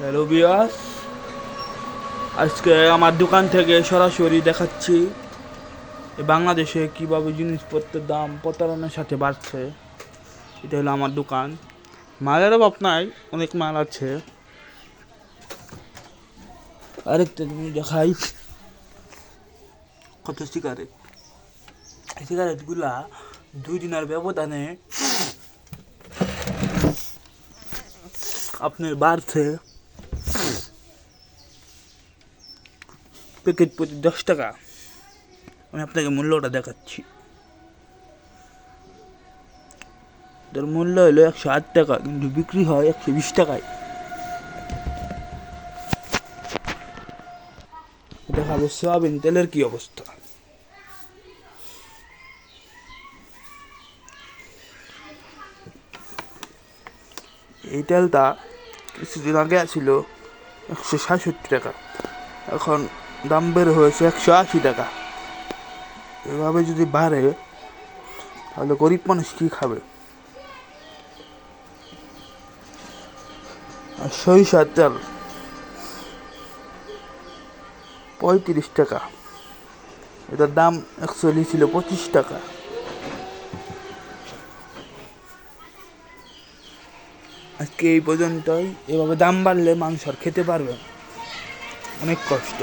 Hello viewers, আজকে আমার দোকান থেকে সরাসরি দেখাচ্ছি বাংলাদেশে কিভাবে জিনিসপত্রের দাম প্রতারণার সাথে বাড়ছে। এটা হলো আমার দোকান। মালের অভাব নাই, অনেক মাল আছে। আরেকটা জিনিস দেখাই, কত সিগারেট। এই সিগারেটগুলা 2 দিনের ব্যবধানে আপনার বাড়ছে। প্যাকেট প্রতি 10 টাকা। আমি আপনাকে মূল্যটা দেখাচ্ছি। এটার মূল্য হলো 108 টাকা, কিন্তু বিক্রি হয় 120 টাকায়। দেখাবো সয়াবিন তেলের কি অবস্থা। এই তেলটা কিছুদিন আগে ছিল 166 টাকা, এখন দাম বের হয়েছে 180 টাকা। এভাবে যদি বাড়ে তাহলে গরিব মানুষ কি খাবে? আর সরিষার তেল 35 টাকা, এটার দাম অ্যাকচুয়ালি ছিল 25 টাকা। আজকে এই পর্যন্তই। এভাবে দাম বাড়লে মানুষ আর খেতে পারবে না, অনেক কষ্ট।